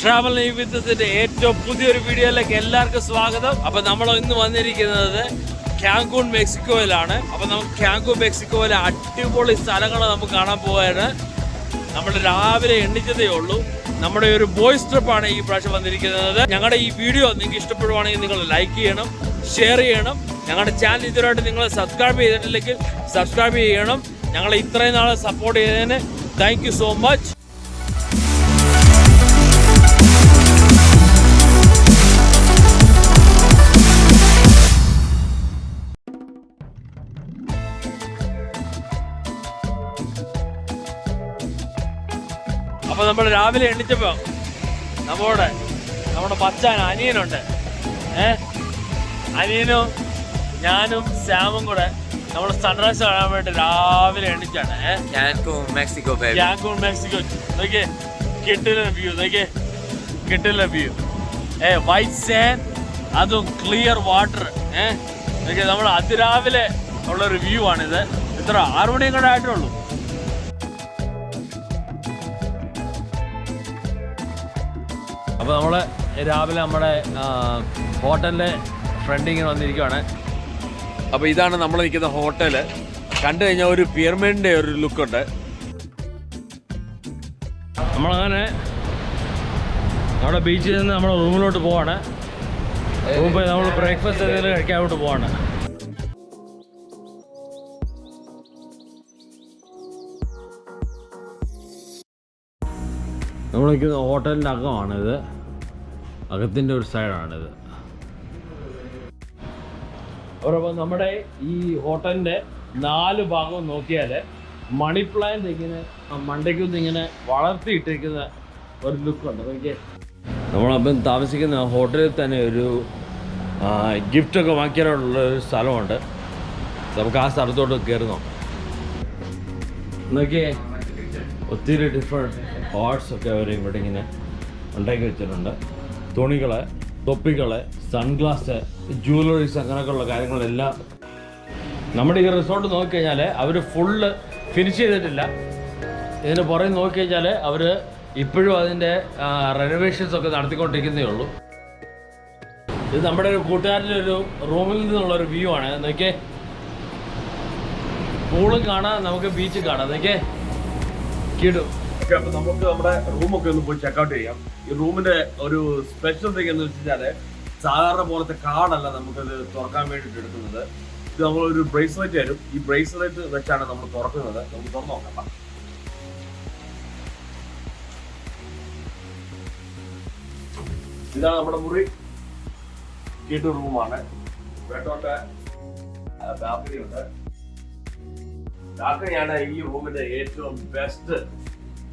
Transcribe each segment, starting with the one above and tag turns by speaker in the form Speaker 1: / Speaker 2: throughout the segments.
Speaker 1: Travel വിത്തിന്റെ ഏറ്റവും പുതിയൊരു വീഡിയോയിലേക്ക് എല്ലാവർക്കും സ്വാഗതം. അപ്പൊ നമ്മൾ ഇന്ന് വന്നിരിക്കുന്നത് കാങ്കൂൺ മെക്സിക്കോയിലാണ്. അപ്പൊ നമുക്ക് കാങ്കൂൺ മെക്സിക്കോയിലെ അടിപൊളി സ്ഥലങ്ങൾ നമുക്ക് കാണാൻ പോവാണ്. നമ്മൾ രാവിലെ എണ്ണിച്ചതേ ഉള്ളൂ. നമ്മുടെ ഒരു ബോയ്സ് ട്രിപ്പാണ് ഈ പ്രാവശ്യം വന്നിരിക്കുന്നത്. ഞങ്ങളുടെ ഈ വീഡിയോ നിങ്ങൾക്ക് ഇഷ്ടപ്പെടുവാണെങ്കിൽ നിങ്ങൾ ലൈക്ക് ചെയ്യണം, ഷെയർ ചെയ്യണം. ഞങ്ങളുടെ ചാനൽ ഇതുവരെയായിട്ട് നിങ്ങൾ സബ്സ്ക്രൈബ് ചെയ്തിട്ടില്ലെങ്കിൽ സബ്സ്ക്രൈബ് ചെയ്യണം. ഞങ്ങളെ ഇത്രയും നാളെ സപ്പോർട്ട് ചെയ്തതിന് താങ്ക് യു സോ മച്ച്. അപ്പോൾ നമ്മൾ രാവിലെ എണ്ണിച്ചപ്പോൾ നമ്മുടെ മച്ചാൻ അനിയനുണ്ട്. അനിയനും ഞാനും സാമും കൂടെ നമ്മൾ സൺറൈസ് കാണാൻ വേണ്ടി രാവിലെ എണ്ണിച്ചാണ്.
Speaker 2: Cancun, Mexico, baby.
Speaker 1: കാങ്കൂൺ മെക്സിക്കോ. നോക്കിയേ, കിട്ടില്ല വ്യൂ. നോക്കിയേ, കിട്ടില്ല വ്യൂ. വൈറ്റ് സാൻഡ്, അതും ക്ലിയർ വാട്ടർ. നോക്കിയേ, നമ്മൾ അതിരാവിലെ ഉള്ളൊരു വ്യൂ ആണിത്. ഇത്ര 6 മണിയും കൂടെ ആയിട്ടുള്ളൂ. അപ്പോൾ നമ്മൾ രാവിലെ നമ്മുടെ ഹോട്ടലിൻ്റെ ഫ്രണ്ടിങ്ങനെ വന്നിരിക്കുകയാണ്. അപ്പോൾ ഇതാണ് നമ്മൾ നിൽക്കുന്ന ഹോട്ടൽ. കണ്ടു കഴിഞ്ഞാൽ ഒരു പിരമിഡിൻ്റെ ഒരു ലുക്കുണ്ട്. നമ്മളങ്ങനെ നമ്മുടെ ബീച്ചിൽ നിന്ന് നമ്മുടെ റൂമിലോട്ട് പോവാണ്. റൂമിൽ നമ്മൾ ബ്രേക്ക്ഫാസ്റ്റ് എന്തെങ്കിലും കഴിക്കാനോട്ട് പോവാണ്. നമ്മൾ നിൽക്കുന്ന ഹോട്ടലിൻ്റെ അകമാണിത്. അകത്തിൻ്റെ ഒരു സൈഡാണിത്. അപ്പോൾ നമ്മുടെ ഈ ഹോട്ടലിൻ്റെ 4 ഭാഗവും നോക്കിയാൽ മണി പ്ലാന്റ് ഇങ്ങനെ മണ്ടയ്ക്കൊന്ന് ഇങ്ങനെ വളർത്തിയിട്ടിരിക്കുന്ന ഒരു ലുക്കുണ്ട്. നോക്കിയേ, നമ്മളപ്പം താമസിക്കുന്ന ഹോട്ടലിൽ തന്നെ ഒരു ഗിഫ്റ്റൊക്കെ വാങ്ങിക്കാനുള്ള ഒരു സ്ഥലമുണ്ട്. നമുക്ക് ആ സ്ഥലത്തോട്ട് കയറുന്നു. നോക്കിയേ, ഒത്തിരി ഡിഫറെൻറ്റ് ആർട്സ് ഒക്കെ അവർ ഇവിടെ ഇങ്ങനെ ഉണ്ടാക്കി വെച്ചിട്ടുണ്ട്. തുണികൾ, തൊപ്പികൾ, സൺഗ്ലാസ്, ജ്വല്ലറീസ്, അങ്ങനെയൊക്കെയുള്ള കാര്യങ്ങളെല്ലാം. നമ്മുടെ ഈ റിസോർട്ട് നോക്കിക്കഴിഞ്ഞാൽ അവർ ഫുള്ള് ഫിനിഷ് ചെയ്തിട്ടില്ല. ഇതിന് പുറകെ നോക്കിക്കഴിഞ്ഞാൽ അവർ ഇപ്പോഴും അതിൻ്റെ റെനോവേഷൻസ് ഒക്കെ നടത്തിക്കൊണ്ടിരിക്കുന്നേ ഉള്ളൂ. ഇത് നമ്മുടെ ഒരു കൂട്ടുകാരൻ്റെ ഒരു റൂമിൽ നിന്നുള്ളൊരു വ്യൂ ആണ്. നോക്കിയേ, പൂളും കാണാം, നമുക്ക് ബീച്ചും കാണാം. നോക്കിയേ, കിടും. ഓക്കെ, അപ്പോൾ നമുക്ക് നമ്മുടെ റൂമൊക്കെ ഒന്ന് പോയി ചെക്കൗട്ട് ചെയ്യാം. ഈ റൂമിൻ്റെ ഒരു സ്പെഷ്യൽ തിങ് എന്ന് വെച്ചാൽ സാധാരണ പോലത്തെ കാർഡല്ല നമുക്കത് തുറക്കാൻ വേണ്ടിയിട്ട് എടുക്കുന്നത്. ഇത് നമ്മളൊരു ബ്രേസ്ലെറ്റ് തരും. ഈ ബ്രേസ്ലെറ്റ് വെച്ചാണ് നമ്മൾ തുറക്കുന്നത്. നമുക്ക് തുറന്നു നോക്കാം. ഇതാണ് നമ്മുടെ മുറി. കീട്ടു റൂമാണ്. വേട്ടോട്ട് ബാൽക്കണി ഉണ്ട്. ബാൽക്കണിയാണ് ഈ റൂമിന്റെ ഏറ്റവും ബെസ്റ്റ്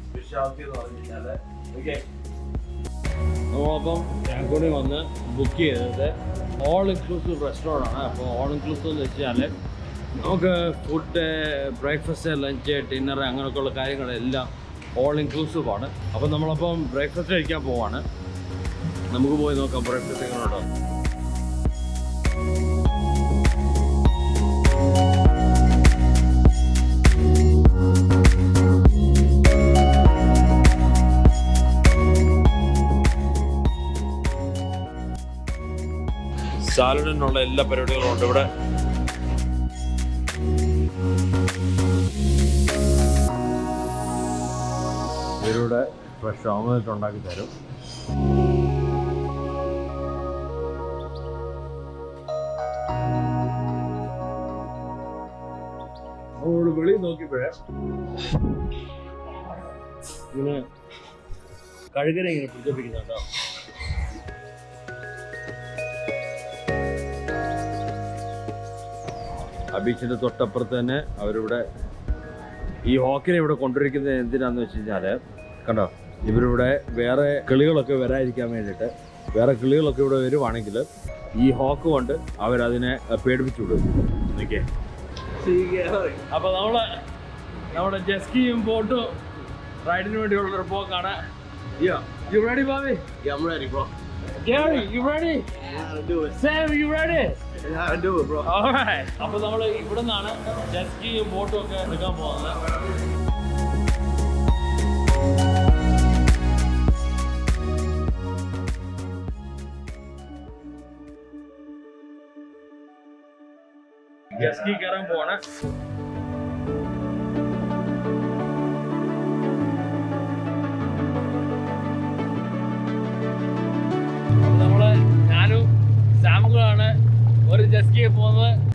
Speaker 1: സ്പെഷ്യാലിറ്റി എന്ന് പറഞ്ഞു കഴിഞ്ഞാൽ. ഓക്കെ, നമ്മളപ്പം കാങ്കൂണിൽ വന്ന് ബുക്ക് ചെയ്തത് ഓൾ ഇൻക്ലൂസീവ് റെസ്റ്റോറൻ്റ് ആണ്. അപ്പോൾ ഓൾ ഇൻക്ലൂസീവ് എന്ന് വെച്ചാൽ നമുക്ക് ഫുഡ്, ബ്രേക്ക്ഫാസ്റ്റ്, ലഞ്ച്, ഡിന്നർ, അങ്ങനെയൊക്കെയുള്ള കാര്യങ്ങളെല്ലാം ഓൾ ഇൻക്ലൂസീവ് ആണ്. അപ്പം നമ്മളപ്പം ബ്രേക്ക്ഫാസ്റ്റ് കഴിക്കാൻ പോവാണ്. നമുക്ക് പോയി നോക്കാം ബ്രേക്ക്ഫാസ്റ്റ് എങ്ങനെയുണ്ടോ. സാലഡിനുള്ള എല്ലാ പരിപാടികളും ഉണ്ട് ഇവിടെ. ഇവരുടെ ഫ്രഷ് ഓംലെറ്റ് ഉണ്ടാക്കി തരും. അവരോട് വെളിയിൽ നോക്കിയപ്പോഴേ ഇങ്ങനെ കഴുകനെ ഇങ്ങനെ പിടിച്ചോണ്ടിരിക്കുന്നുണ്ടോ. ആ ബീച്ചിൻ്റെ തൊട്ടപ്പുറത്ത് തന്നെ അവരിവിടെ ഈ ഹോക്കിനെ ഇവിടെ കൊണ്ടുവരിക്കുന്നത് എന്തിനാന്ന് വെച്ച് കഴിഞ്ഞാൽ, കണ്ടോ, ഇവരിവിടെ വേറെ കിളികളൊക്കെ വരാതിരിക്കാൻ വേണ്ടിയിട്ട്, വേറെ കിളികളൊക്കെ ഇവിടെ വരുവാണെങ്കിൽ ഈ ഹോക്ക് കൊണ്ട് അവരതിനെ പേടിപ്പിച്ചു വിടും. ഓക്കെ, അപ്പോൾ നമ്മുടെ ജെസ്കിയും ബോട്ടും റൈഡിന് വേണ്ടിയുള്ളൊരു പോക്കാണ്. You ready, Bobby?
Speaker 2: Yeah, I'm ready, bro.
Speaker 1: Gary, you ready?
Speaker 2: Yeah, I'll do it.
Speaker 1: Sam, you ready?
Speaker 2: Yeah, I'll do it, bro.
Speaker 1: All right. അപ്പോൾ നമ്മൾ ഇവിടെ നിന്നാണ് ജെസ്കിയും ബോട്ടും ഒക്കെ എടുക്കാൻ പോകുന്നത്. ജെസ്കി കയറാൻ പോവാണ്. നമ്മള് ഞാനും സാമുകളാണ് ഒരു ജെസ്കിയെ പോകുന്നത്.